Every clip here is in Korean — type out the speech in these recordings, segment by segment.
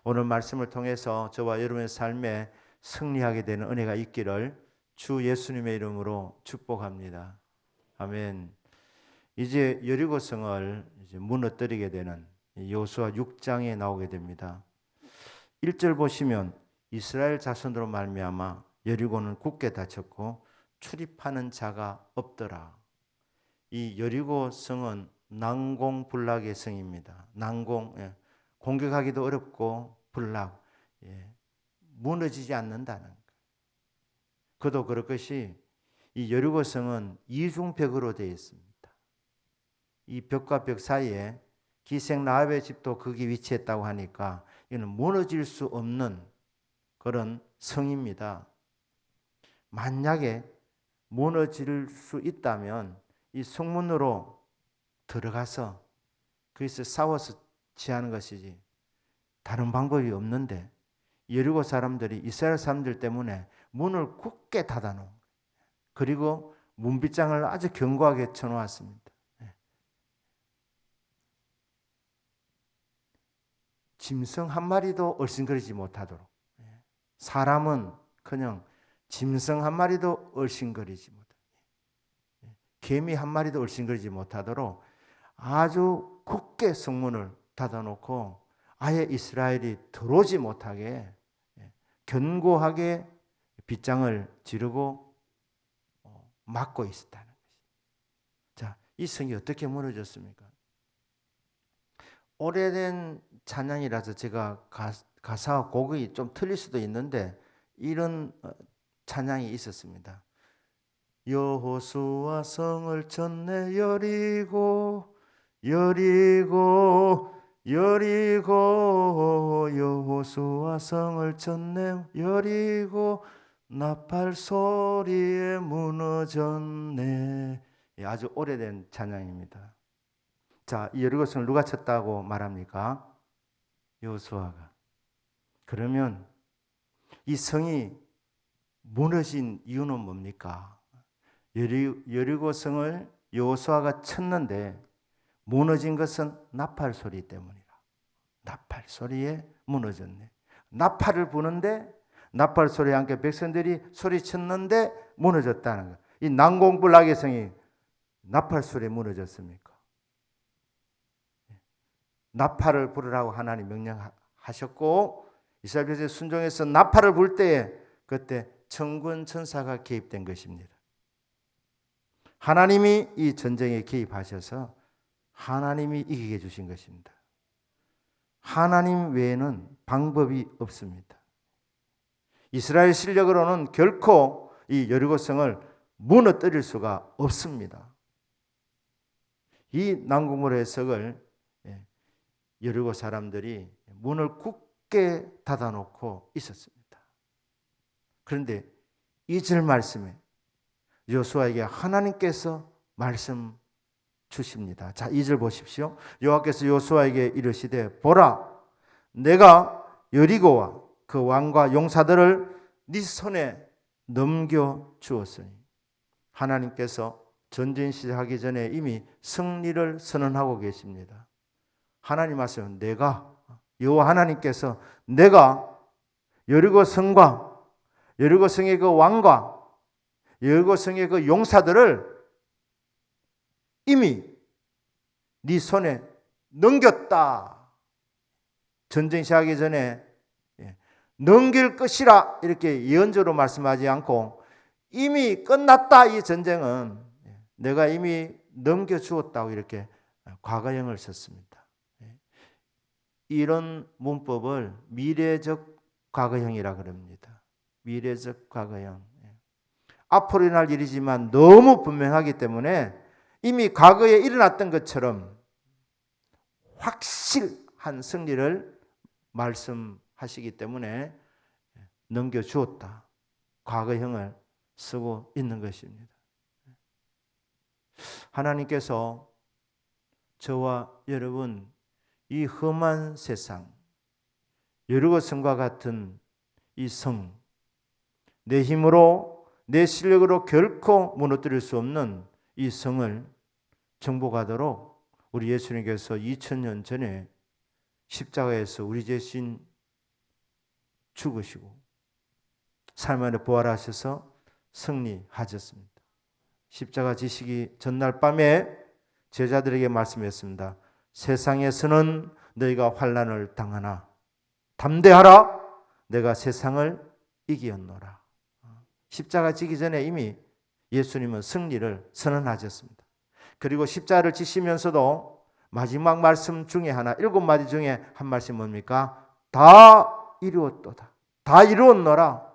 오늘 말씀을 통해서 저와 여러분의 삶에 승리하게 되는 은혜가 있기를 주 예수님의 이름으로 축복합니다. 아멘. 이제 여리고성을 무너뜨리게 되는 여호수아 6장에 나오게 됩니다. 1절 보시면 이스라엘 자손으로 말미암아 여리고는 굳게 닫혔고 출입하는 자가 없더라. 이 여리고 성은 난공불락의 성입니다. 난공, 공격하기도 어렵고 불락, 무너지지 않는다는 것. 그도 그럴 것이 이 여리고 성은 이중벽으로 되어 있습니다. 이 벽과 벽 사이에 기생 라합의 집도 거기 위치했다고 하니까 이는 무너질 수 없는 그런 성입니다. 만약에 무너질 수 있다면 이 성문으로 들어가서 거기서 싸워서 취하는 것이지 다른 방법이 없는데 여리고 사람들이 이스라엘 사람들 때문에 문을 굳게 닫아놓은 거예요. 그리고 문빗장을 아주 견고하게 쳐놓았습니다. 짐승 한 마리도 얼씬거리지 못하도록, 사람은 그냥 짐승 한 마리도 얼씬거리지 못하도록, 개미 한 마리도 얼씬거리지 못하도록 아주 굳게 성문을 닫아놓고 아예 이스라엘이 들어오지 못하게 견고하게 빗장을 지르고 막고 있었다는 것입니다. 자, 이 성이 어떻게 무너졌습니까? 오래된 찬양이라서 제가 가사와 곡이 좀 틀릴 수도 있는데 이런 찬양이 있었습니다. 여호수아 성을 쳤네 여리고 여리고 여리고 여호수아 성을 쳤네 여리고 나팔 소리에 무너졌네. 아주 오래된 찬양입니다. 자, 이 여리고성을 누가 쳤다고 말합니까? 여호수아가. 그러면 이 성이 무너진 이유는 뭡니까? 여리고성을 여호수아가 쳤는데 무너진 것은 나팔 소리 때문이라. 나팔 소리에 무너졌네. 나팔을 부는데 나팔 소리와 함께 백성들이 소리쳤는데 무너졌다는 것. 이 난공불락의 성이 나팔 소리에 무너졌습니까? 나팔을 부르라고 하나님 명령하셨고 이스라엘 백성이 순종해서 나팔을 불 때에 그때 천군 천사가 개입된 것입니다. 하나님이 이 전쟁에 개입하셔서 하나님이 이기게 해주신 것입니다. 하나님 외에는 방법이 없습니다. 이스라엘 실력으로는 결코 이 여리고성을 무너뜨릴 수가 없습니다. 이 난공불락의 성을 여리고 사람들이 문을 굳게 닫아놓고 있었습니다. 그런데 2절 말씀에 여호수아에게 하나님께서 말씀 주십니다. 자, 2절 보십시오. 여호와께서 여호수아에게 이르시되 보라 내가 여리고와 그 왕과 용사들을 네 손에 넘겨 주었으니 하나님께서 전쟁 시작하기 전에 이미 승리를 선언하고 계십니다. 하나님 말씀, 내가 여호와 하나님께서 내가 여리고 성과 여리고 성의 그 왕과 여리고 성의 그 용사들을 이미 네 손에 넘겼다. 전쟁 시작하기 전에 넘길 것이라 이렇게 예언적으로 말씀하지 않고 이미 끝났다. 이 전쟁은 내가 이미 넘겨주었다고 이렇게 과거형을 썼습니다. 이런 문법을 미래적 과거형이라 그럽니다. 미래적 과거형. 앞으로 일어날 일이지만 너무 분명하기 때문에 이미 과거에 일어났던 것처럼 확실한 승리를 말씀하시기 때문에 넘겨주었다. 과거형을 쓰고 있는 것입니다. 하나님께서 저와 여러분 이 험한 세상, 여리고성과 같은 이 성, 내 힘으로 내 실력으로 결코 무너뜨릴 수 없는 이 성을 정복하도록 우리 예수님께서 2000년 전에 십자가에서 우리 대신 죽으시고 3일 만에 부활하셔서 승리하셨습니다. 십자가 지시기 전날 밤에 제자들에게 말씀했습니다. 세상에서는 너희가 환난을 당하나 담대하라, 내가 세상을 이기었노라. 십자가 지기 전에 이미 예수님은 승리를 선언하셨습니다. 그리고 십자가를 지시면서도 마지막 말씀 중에 하나, 7마디 중에 한 말씀이 뭡니까? 다 이루었도다. 다 이루었노라.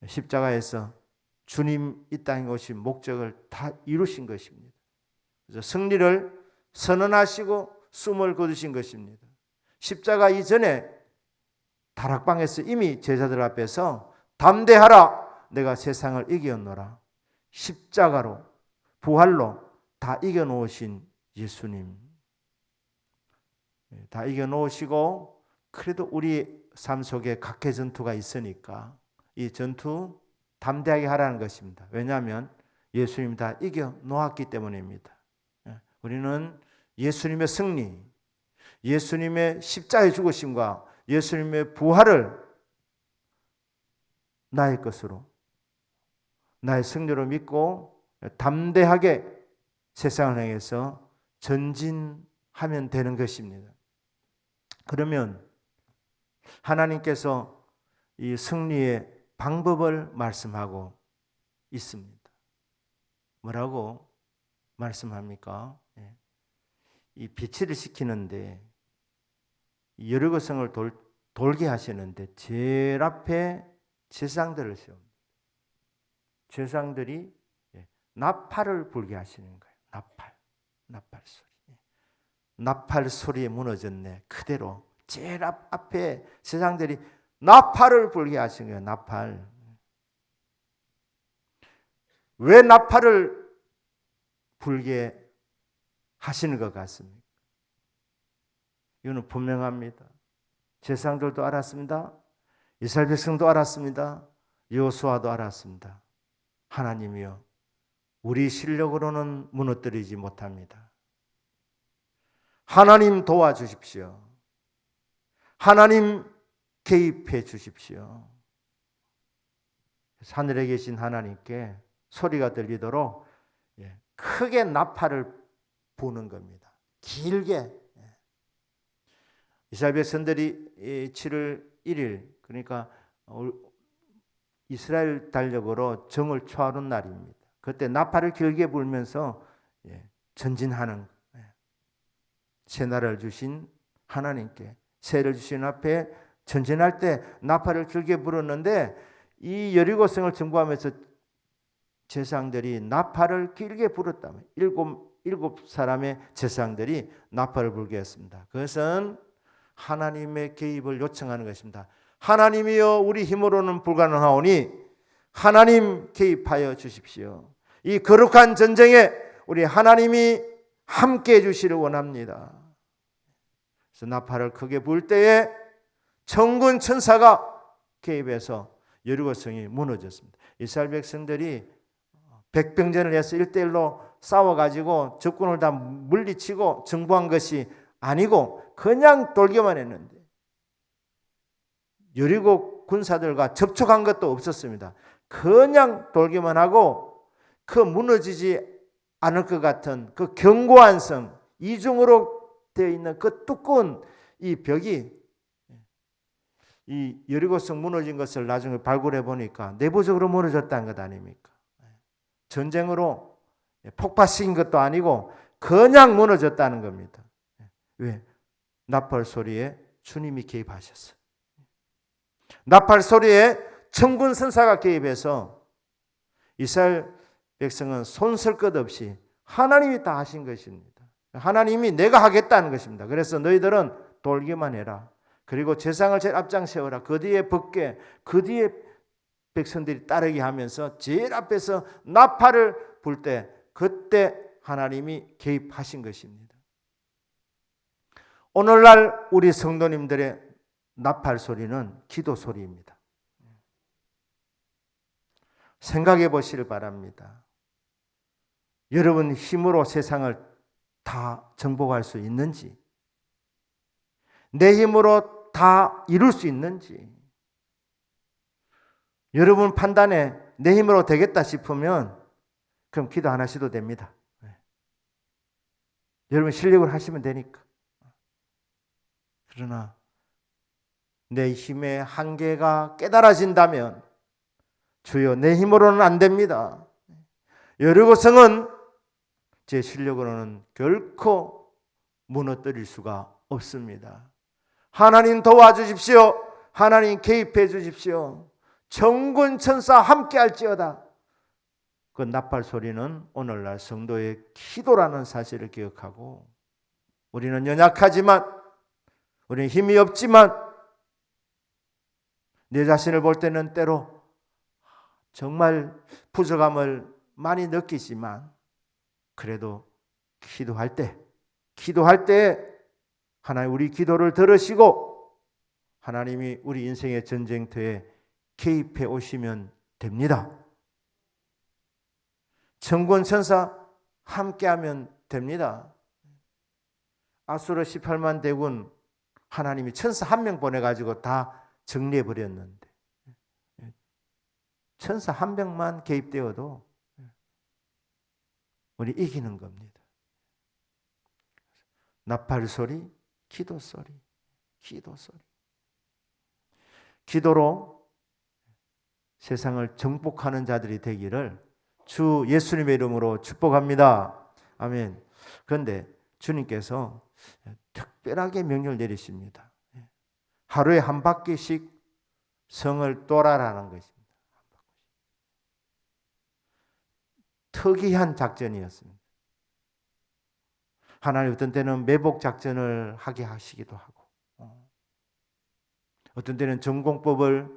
십자가에서 주님 이 땅에 오신 목적을 다 이루신 것입니다. 그래서 승리를 선언하시고 숨을 거두신 것입니다. 십자가 이전에 다락방에서 이미 제자들 앞에서 담대하라, 내가 세상을 이겼노라. 십자가로, 부활로 다 이겨놓으신 예수님. 다 이겨놓으시고, 그래도 우리 삶 속에 각계 전투가 있으니까 이 전투 담대하게 하라는 것입니다. 왜냐하면 예수님 다 이겨놓았기 때문입니다. 우리는 예수님의 승리, 예수님의 십자가의 죽으심과 예수님의 부활을 나의 것으로, 나의 승리로 믿고 담대하게 세상을 향해서 전진하면 되는 것입니다. 그러면 하나님께서 이 승리의 방법을 말씀하고 있습니다. 뭐라고 말씀합니까? 이 비치를 시키는데 여리고성을 돌게 하시는데 제일 앞에 제사장들을 세웁니다. 제사장들이 나팔을 불게 하시는 거예요. 나팔 소리. 나팔 소리에 무너졌네. 그대로 제일 앞에 제사장들이 나팔을 불게 하시는 거예요. 나팔. 왜 나팔을 불게 하시는 것 같습니까? 이거는 분명합니다. 제사장들도 알았습니다. 이스라엘 백성도 알았습니다. 여호수아도 알았습니다. 하나님이여, 우리 실력으로는 무너뜨리지 못합니다. 하나님 도와주십시오. 하나님 개입해 주십시오. 하늘에 계신 하나님께 소리가 들리도록 크게 나팔을 부는 겁니다. 길게. 이스라엘 백성들이 7월 1일, 그러니까 이스라엘 달력으로 정을 초하는 날입니다. 그때 나팔을 길게 불면서 전진하는, 새날을 주신 하나님께, 새를 주신 앞에 전진할 때 나팔을 길게 불었는데, 이 여리고성을 정복하면서 제사장들이 나팔을 길게 불었다면 일곱 사람의 제사장들이 나팔을 불게 했습니다. 그것은 하나님의 개입을 요청하는 것입니다. 하나님이여, 우리 힘으로는 불가능하오니 하나님 개입하여 주십시오. 이 거룩한 전쟁에 우리 하나님이 함께 해 주시를 원합니다. 그래서 나팔을 크게 불 때에 천군 천사가 개입해서 여리고성이 무너졌습니다. 이스라엘 백성들이 백병전을 해서 1대1로 싸워가지고 적군을 다 물리치고 정복한 것이 아니고 그냥 돌기만 했는데, 여리고 군사들과 접촉한 것도 없었습니다. 그냥 돌기만 하고 그 무너지지 않을 것 같은 그 견고한 성, 이중으로 되어 있는 그 두꺼운 이 벽이, 이 여리고성 무너진 것을 나중에 발굴해 보니까 내부적으로 무너졌다는 것 아닙니까? 전쟁으로 폭파시킨 것도 아니고 그냥 무너졌다는 겁니다. 왜? 나팔 소리에 주님이 개입하셨어요. 나팔 소리에 천군 천사가 개입해서 이스라엘 백성은 손쓸 것 없이 하나님이 다 하신 것입니다. 하나님이 내가 하겠다는 것입니다. 그래서 너희들은 돌기만 해라. 그리고 제사장을 제일 앞장 세워라. 그 뒤에 벗게, 그 뒤에 백성들이 따르게 하면서 제일 앞에서 나팔을 불 때, 그때 하나님이 개입하신 것입니다. 오늘날 우리 성도님들의 나팔 소리는 기도 소리입니다. 생각해 보시길 바랍니다. 여러분 힘으로 세상을 다 정복할 수 있는지, 내 힘으로 다 이룰 수 있는지 여러분 판단에 내 힘으로 되겠다 싶으면 그럼 기도 안 하셔도 됩니다. 여러분 실력을 하시면 되니까. 그러나 내 힘의 한계가 깨달아진다면 주여 내 힘으로는 안 됩니다. 여리고성은 제 실력으로는 결코 무너뜨릴 수가 없습니다. 하나님 도와주십시오. 하나님 개입해 주십시오. 천군 천사 함께 할지어다. 그 나팔 소리는 오늘날 성도의 기도라는 사실을 기억하고 우리는 연약하지만 우리는 힘이 없지만 내 자신을 볼 때는 때로 정말 부족함을 많이 느끼지만 그래도 기도할 때 하나님 우리 기도를 들으시고 하나님이 우리 인생의 전쟁터에 개입해 오시면 됩니다. 천군 천사 함께하면 됩니다. 아수르 18만 대군 하나님이 천사 한 명 보내가지고 다 정리해 버렸는데 천사 한 명만 개입되어도 우리 이기는 겁니다. 나팔 소리, 기도 소리, 기도 소리. 기도로 세상을 정복하는 자들이 되기를 주 예수님의 이름으로 축복합니다. 아멘. 그런데 주님께서 특별하게 명령을 내리십니다. 하루에 한 바퀴씩 성을 돌아라는 것입니다. 특이한 작전이었습니다. 하나님 어떤 때는 매복 작전을 하게 하시기도 하고 어떤 때는 전공법을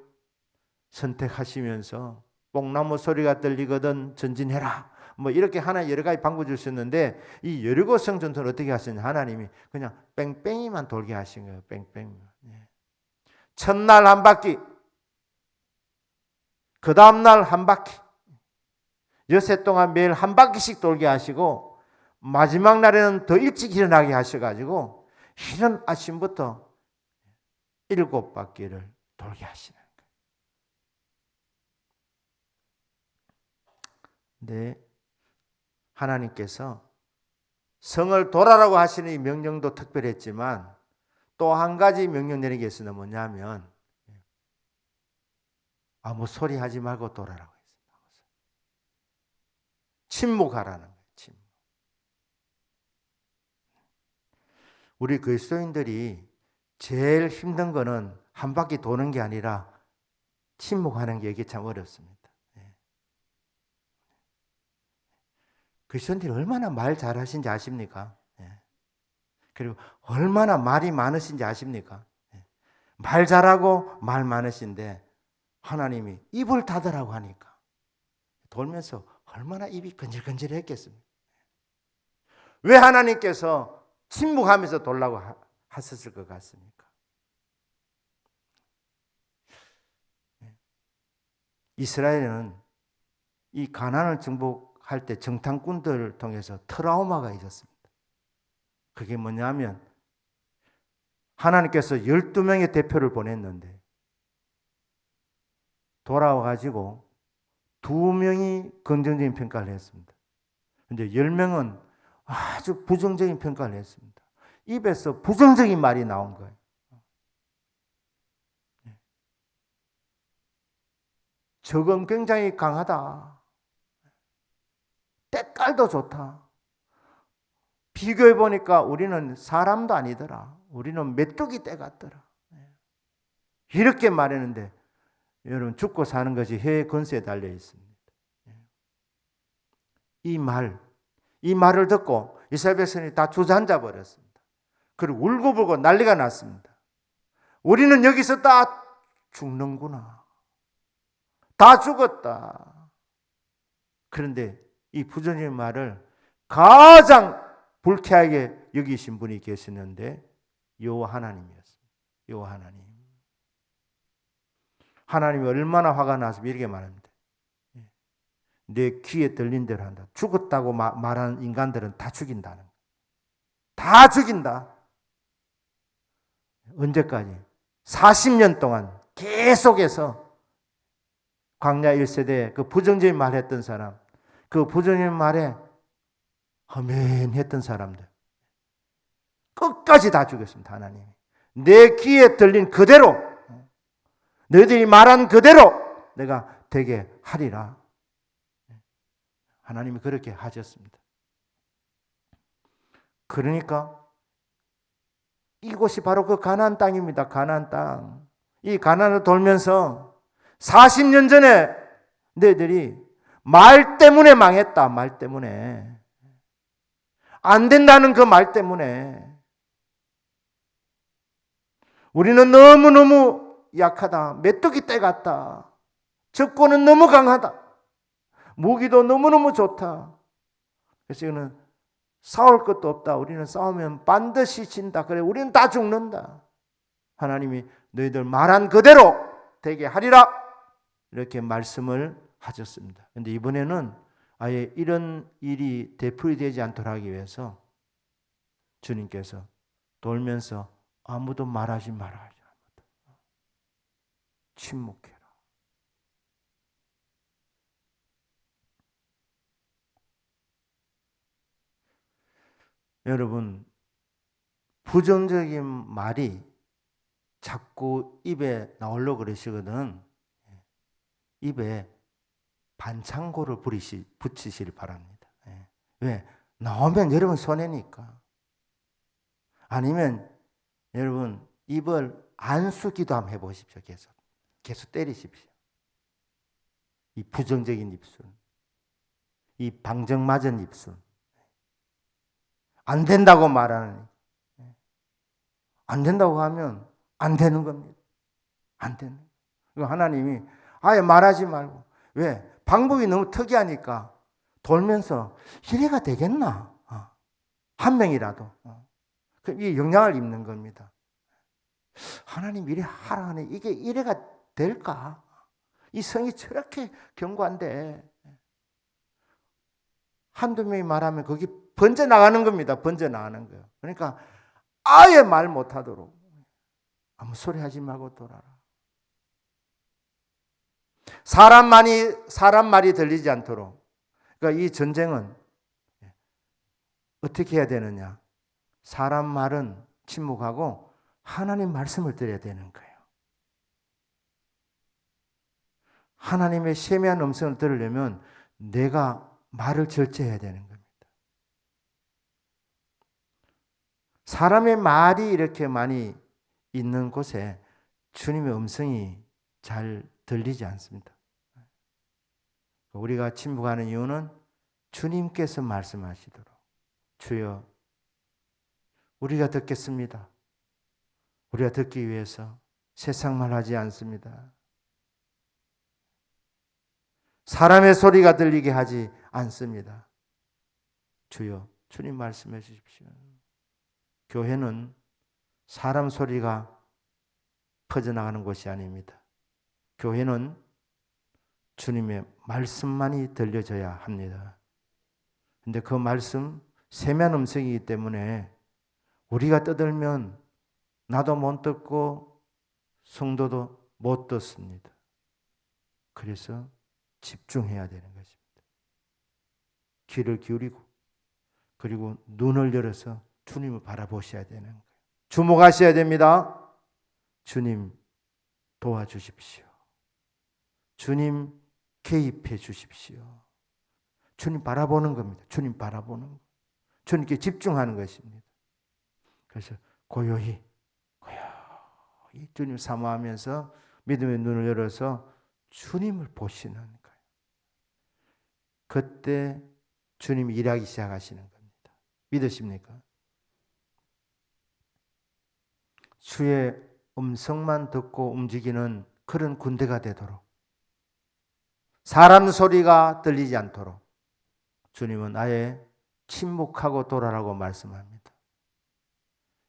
선택하시면서 뽕나무 소리가 들리거든 전진해라. 뭐 이렇게 하나 여러 가지 방법 주셨는데 이 여리고성 전투는 어떻게 하셨냐? 하나님이 그냥 뺑뺑이만 돌게 하신 거예요. 뺑뺑이. 첫날 한 바퀴, 그 다음날 한 바퀴, 여세 동안 매일 한 바퀴씩 돌게 하시고 마지막 날에는 더 일찍 일어나게 하셔가지고 이른 아침부터 7바퀴를 돌게 하시는 거예요. 네, 하나님께서 성을 돌아라고 하시는 이 명령도 특별했지만 또 한 가지 명령 내린 게 있으면 뭐냐면 아무 소리 하지 말고 돌아라고 했습니다. 침묵하라는 거예요. 침묵. 우리 그리스도인들이 제일 힘든 거는 한 바퀴 도는 게 아니라 침묵하는 게 이게 참 어렵습니다. 그리스도인들이 얼마나 말 잘하신지 아십니까? 그리고 얼마나 말이 많으신지 아십니까? 말 잘하고 말 많으신데 하나님이 입을 닫으라고 하니까 돌면서 얼마나 입이 건질건질했겠습니까? 왜 하나님께서 침묵하면서 돌라고 하셨을 것 같습니까? 이스라엘은 이 가나안을 정복할 때 정탐꾼들을 통해서 트라우마가 있었습니다. 그게 뭐냐면 하나님께서 12명의 대표를 보냈는데 돌아와가지고 2명이 긍정적인 평가를 했습니다. 근데 10명은 아주 부정적인 평가를 했습니다. 입에서 부정적인 말이 나온 거예요. 적은 굉장히 강하다. 때깔도 좋다. 비교해 보니까 우리는 사람도 아니더라. 우리는 메뚜기 때 같더라. 이렇게 말했는데 여러분 죽고 사는 것이 해 건세에 달려 있습니다. 이 말을 듣고 이스라엘 백성이 다 주저앉아 버렸습니다. 그리고 울고불고 난리가 났습니다. 우리는 여기서 다 죽는구나. 다 죽었다. 그런데 이 부정적인 말을 가장 불쾌하게 여기신 분이 계시는데 여호와 하나님이었습니다. 여호와 하나님. 하나님이 얼마나 화가 나서 이렇게 말합니다. 내 귀에 들린 대로 한다. 죽었다고 말하는 인간들은 다 죽인다는 거예요. 다 죽인다. 언제까지? 40년 동안 계속해서 광야 1세대 그 부정적인 말 했던 사람, 그 부정적인 말에 아멘 했던 사람들 끝까지 다 죽였습니다. 하나님이 내 귀에 들린 그대로 너희들이 말한 그대로 내가 되게 하리라. 하나님이 그렇게 하셨습니다. 그러니까 이곳이 바로 그 가나안 땅입니다. 가나안 땅. 이 가나안을 돌면서 40년 전에 너희들이 말 때문에 망했다. 말 때문에. 안 된다는 그 말 때문에. 우리는 너무너무 약하다. 메뚜기 떼 같다. 적고는 너무 강하다. 무기도 너무너무 좋다. 그래서 이거는 싸울 것도 없다. 우리는 싸우면 반드시 진다. 그래, 우리는 다 죽는다. 하나님이 너희들 말한 그대로 되게 하리라. 이렇게 말씀을 하셨습니다. 그런데 이번에는 아예 이런 일이 되풀이되지 않도록 하기 위해서 주님께서 돌면서 아무도 말하지 마라. 침묵해라. 여러분, 부정적인 말이 자꾸 입에 나오려고 그러시거든. 입에 반창고를 붙이시길 바랍니다. 왜? 나오면 여러분 손해니까. 아니면 여러분 입을 안수기도 한번 해보십시오. 계속 때리십시오. 이 부정적인 입술, 이 방정맞은 입술, 안 된다고 말하는, 안 된다고 하면 안 되는 겁니다. 안 되는. 하나님이 아예 말하지 말고. 왜? 방법이 너무 특이하니까 돌면서 이래가 되겠나? 한 명이라도. 이 영향을 입는 겁니다. 하나님 이래 하라 하네. 이게 이래가 될까? 이 성이 저렇게 견고한데 한두 명이 말하면 거기 번져 나가는 겁니다. 번져 나가는 거예요. 그러니까 아예 말 못하도록 아무 소리 하지 말고 돌아라. 사람 말이 들리지 않도록. 그러니까 이 전쟁은 어떻게 해야 되느냐? 사람 말은 침묵하고 하나님 말씀을 드려야 되는 거예요. 하나님의 세미한 음성을 들으려면 내가 말을 절제해야 되는 겁니다. 사람의 말이 이렇게 많이 있는 곳에 주님의 음성이 잘 들리지 않습니다. 우리가 침묵하는 이유는 주님께서 말씀하시도록 주여 우리가 듣겠습니다. 우리가 듣기 위해서 세상 말 하지 않습니다. 사람의 소리가 들리게 하지 않습니다. 주여 주님 말씀해 주십시오. 교회는 사람 소리가 퍼져나가는 곳이 아닙니다. 교회는 주님의 말씀만이 들려져야 합니다. 그런데 그 말씀 세미한 음성이기 때문에 우리가 떠들면 나도 못 듣고 성도도 못 듣습니다. 그래서 집중해야 되는 것입니다. 귀를 기울이고 그리고 눈을 열어서 주님을 바라보셔야 되는 거예요. 주목하셔야 됩니다. 주님 도와주십시오. 주님 개입해 주십시오. 주님 바라보는 겁니다. 주님 바라보는 거. 주님께 집중하는 것입니다. 그래서 고요히 주님 사모하면서 믿음의 눈을 열어서 주님을 보시는 거예요. 그때 주님이 일하기 시작하시는 겁니다. 믿으십니까? 주의 음성만 듣고 움직이는 그런 군대가 되도록 사람 소리가 들리지 않도록 주님은 아예 침묵하고 돌아라고 말씀합니다.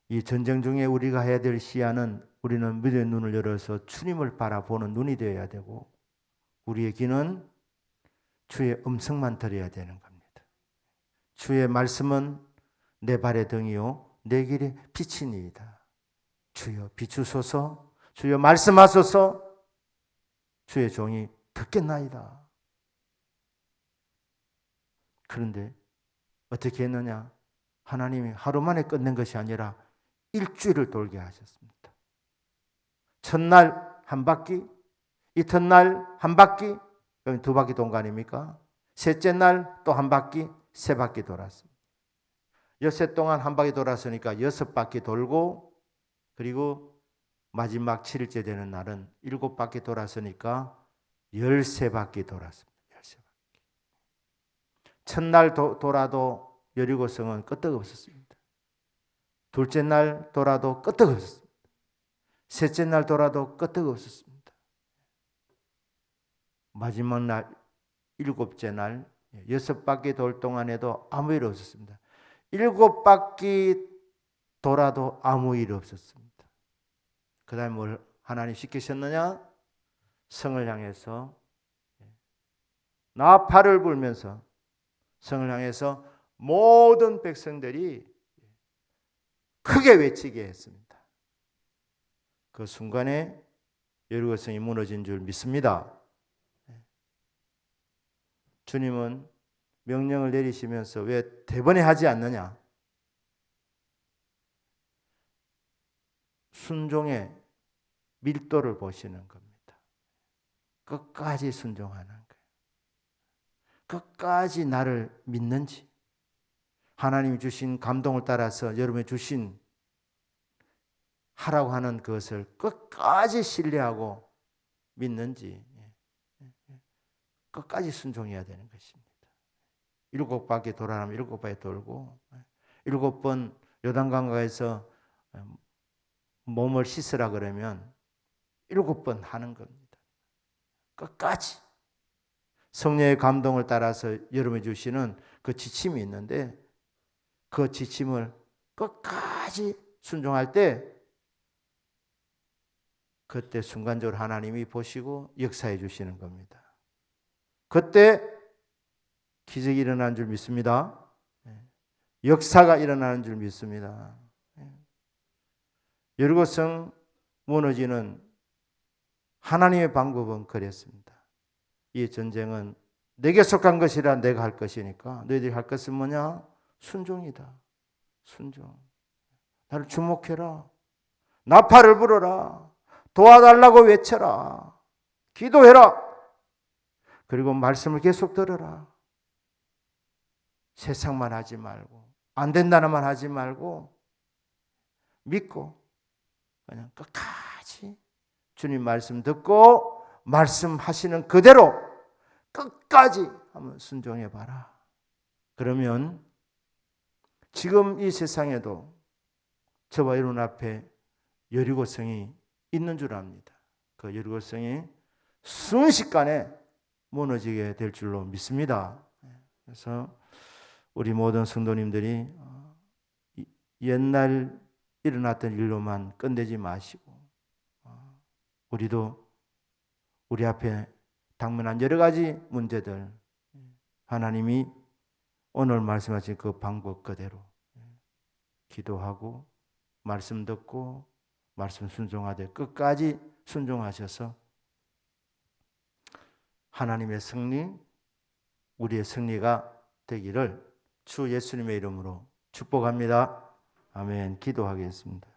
이 전쟁 중에 우리가 해야 될 시야는 우리는 믿음의 눈을 열어서 주님을 바라보는 눈이 되어야 되고 우리의 귀는 주의 음성만 들어야 되는 겁니다. 주의 말씀은 내 발의 등이요 내 길의 빛이니이다. 주여 비추소서 주여 말씀하소서. 주의 종이 듣겠나이다. 그런데 어떻게 했느냐? 하나님이 하루 만에 끝낸 것이 아니라 일주일을 돌게 하셨습니다. 첫날 한 바퀴, 이튿날 한 바퀴, 그럼 두 바퀴 돈 거 아닙니까? 셋째 날 또 한 바퀴, 세 바퀴 돌았습니다. 엿새 동안 한 바퀴 돌았으니까 6바퀴 돌고, 그리고 마지막 7일째 되는 날은 7바퀴 돌았으니까 13바퀴 돌았습니다. 13바퀴. 첫날 돌아도 여리고성은 끄떡없었습니다. 둘째 날 돌아도 끄떡없었습니다. 셋째 날 돌아도 끄떡없었습니다. 마지막 날 7째 날 6바퀴 돌 동안에도 아무 일 없었습니다. 7바퀴 돌아도 아무 일 없었습니다. 그 다음에 뭘 하나님 시키셨느냐? 성을 향해서 나팔을 불면서 성을 향해서 모든 백성들이 크게 외치게 했습니다. 그 순간에 여리고성이 무너진 줄 믿습니다. 주님은 명령을 내리시면서 왜 대번에 하지 않느냐? 순종의 밀도를 보시는 겁니다. 끝까지 순종하는 거예요. 끝까지 나를 믿는지, 하나님이 주신 감동을 따라서 여러분이 주신 하라고 하는 그것을 끝까지 신뢰하고 믿는지, 끝까지 순종해야 되는 것입니다. 7바퀴 돌아가면 7바퀴 돌고, 7번 요단강가에서 몸을 씻으라 그러면 7번 하는 겁니다. 끝까지. 성령의 감동을 따라서 여러분이 주시는 그 지침이 있는데, 그 지침을 끝까지 순종할 때, 그때 순간적으로 하나님이 보시고 역사해 주시는 겁니다. 그때 기적이 일어나는 줄 믿습니다. 역사가 일어나는 줄 믿습니다. 여리고성 무너지는 하나님의 방법은 그랬습니다. 이 전쟁은 내게 속한 것이라 내가 할 것이니까 너희들이 할 것은 뭐냐? 순종이다. 순종. 나를 주목해라. 나팔을 불어라. 도와달라고 외쳐라. 기도해라. 그리고 말씀을 계속 들어라. 세상만 하지 말고, 안 된다는 말 하지 말고, 믿고 그냥 끝까지 주님 말씀 듣고 말씀하시는 그대로 끝까지 한번 순종해 봐라. 그러면 지금 이 세상에도 저와 여러분 앞에 여리고성이 있는 줄 압니다. 그 여리고성이 순식간에 무너지게 될 줄로 믿습니다. 그래서 우리 모든 성도님들이 옛날 일어났던 일로만 끝내지 마시고, 우리도 우리 앞에 당면한 여러 가지 문제들, 하나님이 오늘 말씀하신 그 방법 그대로 기도하고 말씀 듣고 말씀 순종하되 끝까지 순종하셔서 하나님의 승리, 우리의 승리가 되기를 주 예수님의 이름으로 축복합니다. 아멘. 기도하겠습니다.